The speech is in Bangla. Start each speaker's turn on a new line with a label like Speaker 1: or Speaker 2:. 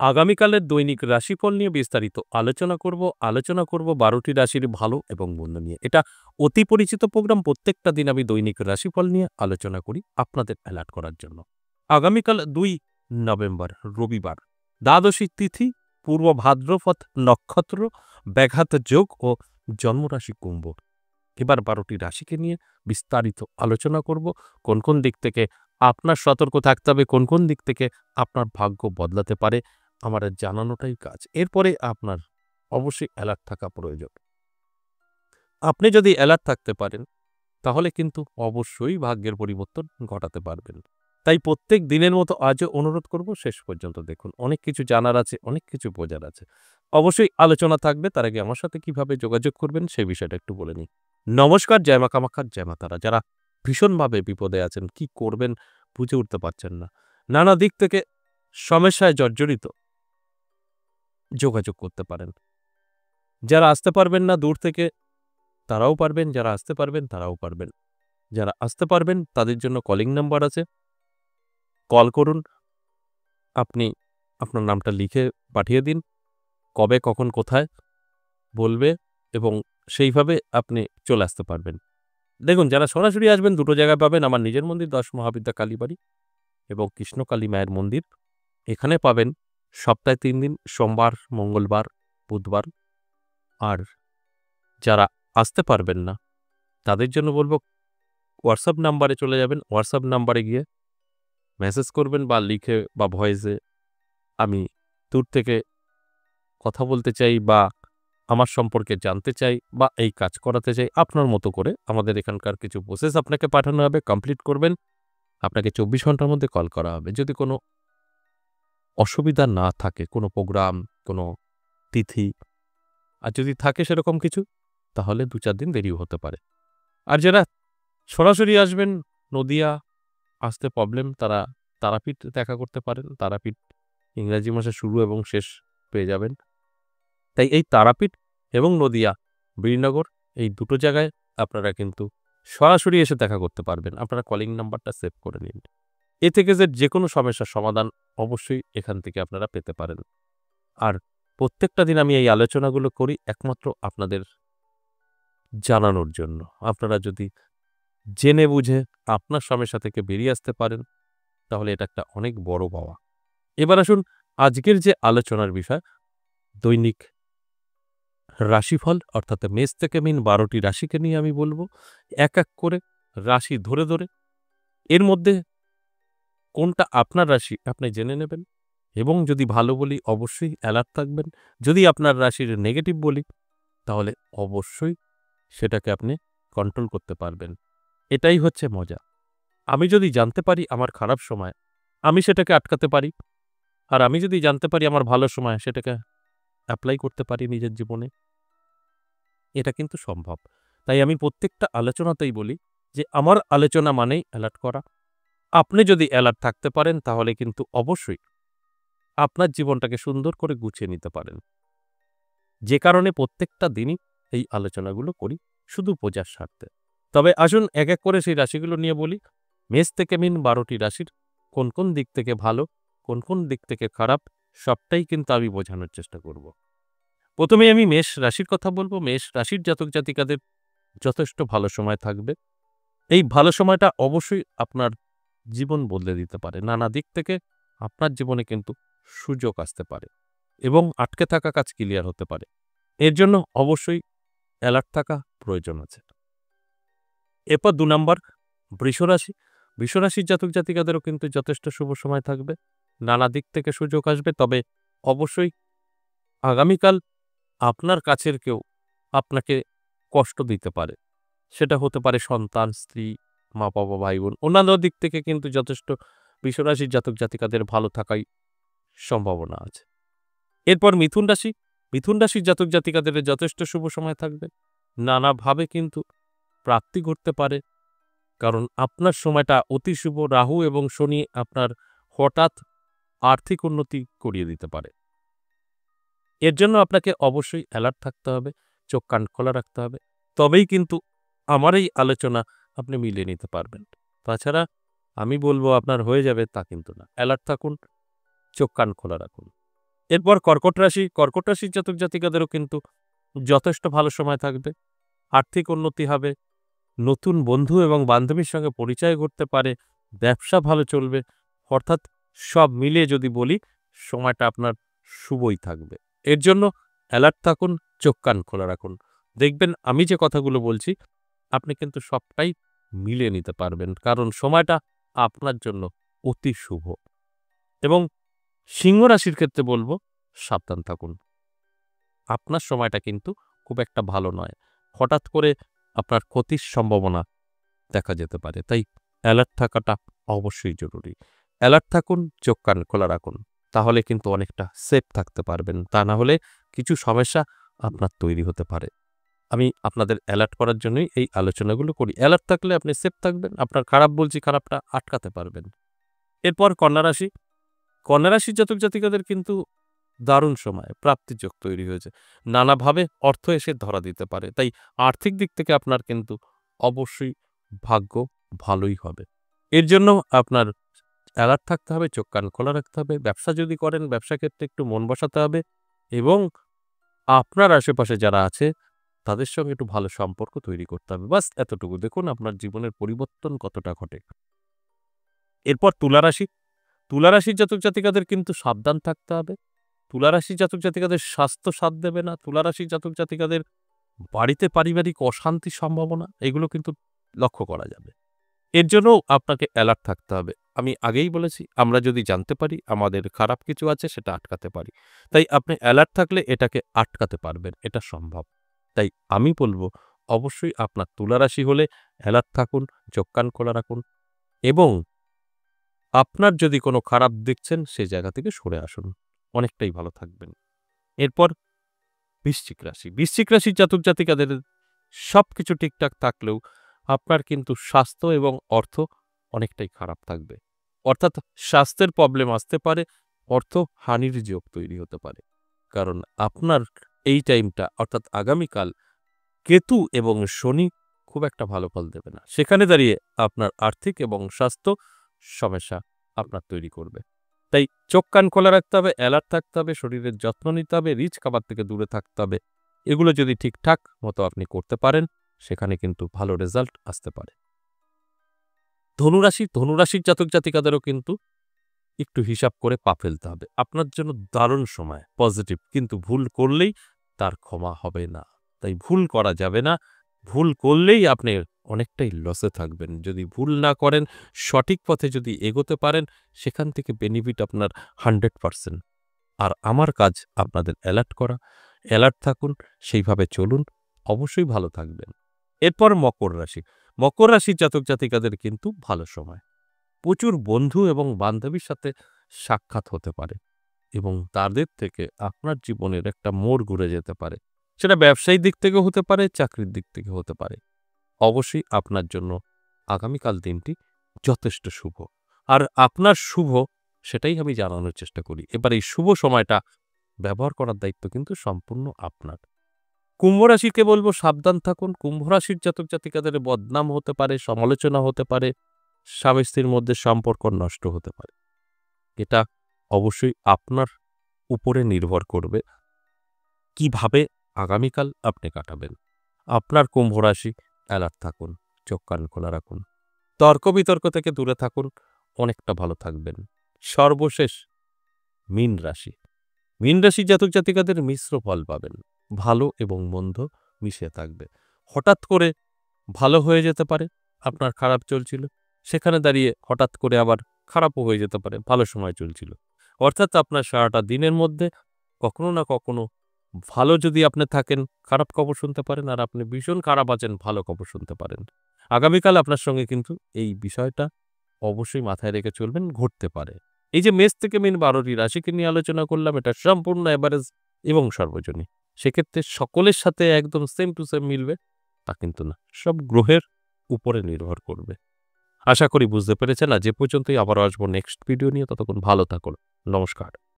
Speaker 1: আগামীকালের দৈনিক রাশিফল নিয়ে বিস্তারিত আলোচনা করব ১২টি রাশির ভালো এবং মন্দ নিয়ে। এটা অতি পরিচিত প্রোগ্রাম। প্রত্যেকটা দিন আমি দৈনিক রাশিফল নিয়ে আলোচনা করি আপনাদের অ্যালার্ট করার জন্য। আগামীকাল ২ নভেম্বর রবিবার, দ্বাদশী তিথি, পূর্ব ভাদ্রপদ নক্ষত্র, ব্যাঘাত যোগ ও জন্মরাশি কুম্ভ। এবার ১২টি রাশিকে নিয়ে বিস্তারিত আলোচনা করব। কোন কোন দিক থেকে আপনার সতর্ক থাকতে হবে, কোন কোন দিক থেকে আপনার ভাগ্য বদলাতে পারে, আমার জানানোটাই কাজ। এরপরে আপনার অবশ্যই অ্যালার্ট থাকা প্রয়োজন। আপনি যদি অ্যালার্ট থাকতে পারেন তাহলে কিন্তু অবশ্যই ভাগ্যের পরিবর্তন ঘটাতে পারবেন। তাই প্রত্যেক দিনের মতো আজও অনুরোধ করব, শেষ পর্যন্ত দেখুন। অনেক কিছু জানার আছে, অনেক কিছু বোঝার আছে। অবশ্যই আলোচনা থাকবে। তার আগে আমার সাথে কিভাবে যোগাযোগ করবেন সেই বিষয়টা একটু বলে নিই। নমস্কার, জয় মা কামাখ্যা, জয় মা তারা। যারা ভীষণভাবে বিপদে আছেন, কি করবেন বুঝে উঠতে পারছেন না, নানা দিক থেকে সমস্যায় জর্জরিত, যোগাযোগ করতে পারেন। যারা আসতে পারবেন না দূর থেকে তারাও পারবেন, যারা আসতে পারবেন তারাও পারবেন। যারা আসতে পারবেন তাদের জন্য কলিং নাম্বার আছে, কল করুন। আপনি আপনার নামটা লিখে পাঠিয়ে দিন, কবে কখন কোথায় বলবে এবং সেইভাবে আপনি চলে আসতে পারবেন। দেখুন, যারা সরাসরি আসবেন দুটো জায়গায় পাবেন। আমার নিজের মন্দির ১০ মহাবিদ্যা কালীবাড়ি এবং কৃষ্ণকালী মায়ের মন্দির। এখানে পাবেন সপ্তাহে ৩ দিন, সোমবার, মঙ্গলবার, বুধবার। আর যারা আসতে পারবেন না তাদের জন্য বলব, হোয়াটসঅ্যাপ নাম্বারে চলে যাবেন। হোয়াটসঅ্যাপ নাম্বারে গিয়ে মেসেজ করবেন বা লিখে বা ভয়েসে, আমি দূর থেকে কথা বলতে চাই বা আমার সম্পর্কে জানতে চাই বা এই কাজ করাতে চাই। আপনার মতো করে আমাদের এখানকার কিছু প্রসেস আপনাকে পাঠানো হবে, কমপ্লিট করবেন। আপনাকে ২৪ ঘন্টার মধ্যে কল করা হবে। যদি কোনো অসুবিধা না থাকে, কোনো প্রোগ্রাম, কোনো তিথি আর যদি থাকে সেরকম কিছু, তাহলে ২-৪ দিন দেরিও হতে পারে। আর যারা সরাসরি আসবেন, নদিয়া আসতে প্রবলেম, তারা তারাপীঠ দেখা করতে পারেন। তারাপীঠ ইংরাজি মাসে শুরু এবং শেষ পেয়ে যাবেন। তাই এই তারাপীঠ এবং নদিয়া, বীরনগর, এই দুটো জায়গায় আপনারা কিন্তু সরাসরি এসে দেখা করতে পারবেন। আপনারা কলিং নাম্বারটা সেভ করে নিন। এ থেকে যে কোনো সমস্যার সমাধান অবশ্যই এখান থেকে আপনারা পেতে পারেন। আর প্রত্যেকটা দিন আমি এই আলোচনাগুলো করি একমাত্র আপনাদের জানানোর জন্য। আপনারা যদি জেনে বুঝে আপনার সমস্যা থেকে বেরিয়ে আসতে পারেন তাহলে এটা একটা অনেক বড় পাওয়া। এবার আসুন আজকের যে আলোচনার বিষয়, দৈনিক রাশিফল, অর্থাৎ মেষ থেকে মিন ১২টি রাশিকে নিয়ে আমি বলব এক এক করে রাশি ধরে ধরে। এর মধ্যে কোনটা আপনার রাশি আপনি জেনে নেবেন এবং যদি ভালো বলি অবশ্যই অ্যালার্ট থাকবেন। যদি আপনার রাশির নেগেটিভ বলি তাহলে অবশ্যই সেটাকে আপনি কন্ট্রোল করতে পারবেন। এটাই হচ্ছে মজা। আমি যদি জানতে পারি আমার খারাপ সময়, আমি সেটাকে আটকাতে পারি। আর আমি যদি জানতে পারি আমার ভালো সময়, সেটাকে অ্যাপ্লাই করতে পারি নিজের জীবনে। এটা কিন্তু সম্ভব। তাই আমি প্রত্যেকটা আলোচনাতেই বলি যে আমার আলোচনা মানেই অ্যালার্ট করা। আপনি যদি অ্যালার্ট থাকতে পারেন তাহলে কিন্তু অবশ্যই আপনার জীবনটাকে সুন্দর করে গুছিয়ে নিতে পারেন। যে কারণে প্রত্যেকটা দিনই এই আলোচনাগুলো করি, শুধু বোঝার স্বার্থে। তবে আসুন এক এক করে সেই রাশিগুলো নিয়ে বলি। মেষ থেকে মিন ১২টি রাশির কোন কোন দিক থেকে ভালো, কোন কোন দিক থেকে খারাপ, সবটাই কিন্তু আমি বোঝানোর চেষ্টা করব। প্রথমেই আমি মেষ রাশির কথা বলবো। মেষ রাশির জাতক জাতিকাদের যথেষ্ট ভালো সময় থাকবে। এই ভালো সময়টা অবশ্যই আপনার জীবন বদলে দিতে পারে। নানা দিক থেকে আপনার জীবনে কিন্তু সুযোগ আসতে পারে এবং আটকে থাকা কাজ ক্লিয়ার হতে পারে। এর জন্য অবশ্যই অ্যালার্ট থাকা প্রয়োজন আছে। এরপর ২ নাম্বার বৃষরাশি। বৃষরাশির জাতক জাতিকাদেরও কিন্তু যথেষ্ট শুভ সময় থাকবে। নানা দিক থেকে সুযোগ আসবে। তবে অবশ্যই আগামীকাল আপনার কাছের কেউ আপনাকে কষ্ট দিতে পারে। সেটা হতে পারে সন্তান, স্ত্রী, মা-বাবা, ভাই-বোন। অন্যান্য দিক থেকে কিন্তু যথেষ্ট বৃষরাশির জাতক জাতিকাদের ভালো থাকাই সম্ভাবনা আছে। এরপর মিথুন রাশি। মিথুন রাশির জাতক জাতিকাদের যথেষ্ট শুভ সময় থাকবে। নানাভাবে কিন্তু প্রাপ্তি ঘটতে পারে। কারণ আপনার সময়টা অতি শুভ। রাহু এবং শনি আপনার হঠাৎ আর্থিক উন্নতি করিয়ে দিতে পারে। এর জন্য আপনাকে অবশ্যই অ্যালার্ট থাকতে হবে, চোখ কান খোলা রাখতে হবে। তবেই কিন্তু আমার এই আলোচনা আপনি মিলিয়ে নিতে পারবেন। তাছাড়া আমি বলব আপনার হয়ে যাবে তা কিন্তু না। অ্যালার্ট থাকুন, চোখ কান খোলা রাখুন। এরপর কর্কট রাশি। কর্কট রাশির জাতক জাতিকাদেরও কিন্তু যথেষ্ট ভালো সময় থাকবে। আর্থিক উন্নতি হবে, নতুন বন্ধু এবং বান্ধবীর সঙ্গে পরিচয় ঘটতে পারে, ব্যবসা ভালো চলবে। অর্থাৎ সব মিলিয়ে যদি বলি, সময়টা আপনার শুভই থাকবে। এর জন্য অ্যালার্ট থাকুন, চোখ কান খোলা রাখুন। দেখবেন আমি যে কথাগুলো বলছি, আপনি কিন্তু সবটাই মিলিয়ে নিতে পারবেন। কারণ সময়টা আপনার জন্য অতি শুভ। এবং সিংহ রাশির ক্ষেত্রে বলব, সাবধান থাকুন। আপনার সময়টা কিন্তু খুব একটা ভালো নয়। হঠাৎ করে আপনার ক্ষতির সম্ভাবনা দেখা যেতে পারে। তাই অ্যালার্ট থাকাটা অবশ্যই জরুরি। অ্যালার্ট থাকুন, চোখ কান খোলা রাখুন। তাহলে কিন্তু অনেকটা সেফ থাকতে পারবেন। তা না হলে কিছু সমস্যা আপনার তৈরি হতে পারে। আমি আপনাদের অ্যালার্ট করার জন্যই এই আলোচনাগুলো করি। অ্যালার্ট থাকলে আপনি সেফ থাকবেন। আপনার খারাপ বলছি, খারাপটা আটকাতে পারবেন। এরপর কন্যা রাশি। কন্যা রাশির জাতক জাতিকাদের কিন্তু দারুণ সময়, প্রাপ্তির যোগ তৈরি হয়েছে। নানাভাবে অর্থ এসে ধরা দিতে পারে। তাই আর্থিক দিক থেকে আপনার কিন্তু অবশ্যই ভাগ্য ভালোই হবে। এর জন্য আপনার অ্যালার্ট থাকতে হবে, চোখ কান খোলা রাখতে হবে। ব্যবসা যদি করেন, ব্যবসা ক্ষেত্রে একটু মন বসাতে হবে এবং আপনার আশেপাশে যারা আছে তাদের সঙ্গে একটু ভালো সম্পর্ক তৈরি করতে হবে। বাস এতটুকু। দেখুন আপনার জীবনের পরিবর্তন কতটা ঘটে। এরপর তুলা রাশি। তুলা রাশির জাতক জাতিকাদের কিন্তু সাবধান থাকতে হবে। তুলা রাশির জাতক জাতিকাদের স্বাস্থ্য সাথ দেবে না। তুলা রাশির জাতক জাতিকাদের বাড়িতে পারিবারিক অশান্তির সম্ভাবনা, এগুলো কিন্তু লক্ষ্য করা যাবে। এর জন্যও আপনাকে অ্যালার্ট থাকতে হবে। আমি আগেই বলেছি, আমরা যদি জানতে পারি আমাদের খারাপ কিছু আছে, সেটা আটকাতে পারি। তাই আপনি অ্যালার্ট থাকলে এটাকে আটকাতে পারবেন। এটা সম্ভব। তাই আমি বলব, অবশ্যই আপনার তুলা রাশি হলে অ্যালার্ট থাকুন, চোখ কান খোলা রাখুন এবং আপনার যদি কোনো খারাপ দেখছেন, সেই জায়গা থেকে সরে আসুন। অনেকটাই ভালো থাকবেন। এরপর বৃশ্চিক রাশি। বৃশ্চিক রাশির জাতক জাতিকাদের সবকিছু ঠিকঠাক থাকলেও আপনার কিন্তু স্বাস্থ্য এবং অর্থ অনেকটাই খারাপ থাকবে। অর্থাৎ স্বাস্থ্যের প্রবলেম আসতে পারে, অর্থ হানির যোগ তৈরি হতে পারে। কারণ আপনার এই টাইমটা অর্থাৎ আগামীকাল কেতু এবং শনি খুব একটা ভালো ফল দেবে না। সেখানে দাঁড়িয়ে আপনার আর্থিক এবং স্বাস্থ্য সমস্যা আপনার তৈরি করবে। তাই চোখ কান খোলা রাখতে হবে, অ্যালার্ট থাকতে হবে, শরীরের যত্ন নিতে হবে, রিচ খাবার থেকে দূরে থাকতে হবে। এগুলো যদি ঠিকঠাক মতো আপনি করতে পারেন, সেখানে কিন্তু ভালো রেজাল্ট আসতে পারে। ধনুরাশি। ধনুরাশির জাতক জাতিকাদেরও কিন্তু একটু হিসাব করে পা ফেলতে হবে। আপনার জন্য দারুণ সময়, পজিটিভ। কিন্তু ভুল করলেই তার ক্ষমা হবে না। তাই ভুল করা যাবে না। ভুল করলেই আপনি অনেকটাই লসে থাকবেন। যদি ভুল না করেন, সঠিক পথে যদি এগোতে পারেন, সেখান থেকে বেনিফিট আপনার 100%। আর আমার কাজ আপনাদের অ্যালার্ট করা। অ্যালার্ট থাকুন, সেইভাবে চলুন, অবশ্যই ভালো থাকবেন। এরপর মকর রাশি। মকর রাশির জাতক জাতিকাদের কিন্তু ভালো সময়। প্রচুর বন্ধু এবং বান্ধবীর সাথে সাক্ষাৎ হতে পারে এবং তাদের থেকে আপনার জীবনের একটা মোড় ঘুরে যেতে পারে। সেটা ব্যবসায়িক দিক থেকে হতে পারে, চাকরির দিক থেকে হতে পারে। অবশ্যই আপনার জন্য আগামীকাল দিনটি যথেষ্ট শুভ। আর আপনার শুভ, সেটাই আমি জানানোর চেষ্টা করি। এবার এই শুভ সময়টা ব্যবহার করার দায়িত্ব কিন্তু সম্পূর্ণ আপনার। কুম্ভ রাশিকে বলব, সাবধান থাকুন। কুম্ভ রাশির জাতক জাতিকাদের বদনাম হতে পারে, সমালোচনা হতে পারে, স্বামী স্ত্রীর মধ্যে সম্পর্ক নষ্ট হতে পারে। এটা অবশ্যই আপনার উপরে নির্ভর করবে কিভাবে আগামীকাল আপনি কাটাবেন। আপনার কুম্ভ রাশি, অ্যালার্ট থাকুন, চোখ কান খোলা রাখুন, তর্ক বিতর্ক থেকে দূরে থাকুন, অনেকটা ভালো থাকবেন। সর্বশেষ মীন রাশি। মীন রাশির জাতক জাতিকাদের মিশ্র ফল পাবেন। ভালো এবং মন্দ মিশে থাকবে। হঠাৎ করে ভালো হয়ে যেতে পারে, আপনার খারাপ চলছিল, সেখানে দাঁড়িয়ে হঠাৎ করে আবার খারাপও হয়ে যেতে পারে, ভালো সময় চলছিল। অর্থাৎ আপনার সারাটা দিনের মধ্যে কখনো না কখনো ভালো যদি আপনি থাকেন, খারাপ খবর শুনতে পারেন, আর আপনি ভীষণ খারাপ আছেন, ভালো খবর শুনতে পারেন। আগামীকাল আপনার সঙ্গে কিন্তু এই বিষয়টা অবশ্যই মাথায় রেখে চলবেন, ঘটতে পারে। এই যে মেষ থেকে মীন 12টি রাশিকে নিয়ে আলোচনা করলাম, এটা সম্পূর্ণ এভারেজ এবং সর্বজনীন। সেক্ষেত্রে সকলের সাথে একদম সেম টু সেম মিলবে তা কিন্তু না। সব গ্রহের উপরে নির্ভর করবে। আশা করি বুঝতে পেরেছেন। আজ এ পর্যন্তই। আবারও আসবো নেক্সট ভিডিও নিয়ে। ততক্ষণ ভালো থাকুন। নমস্কার।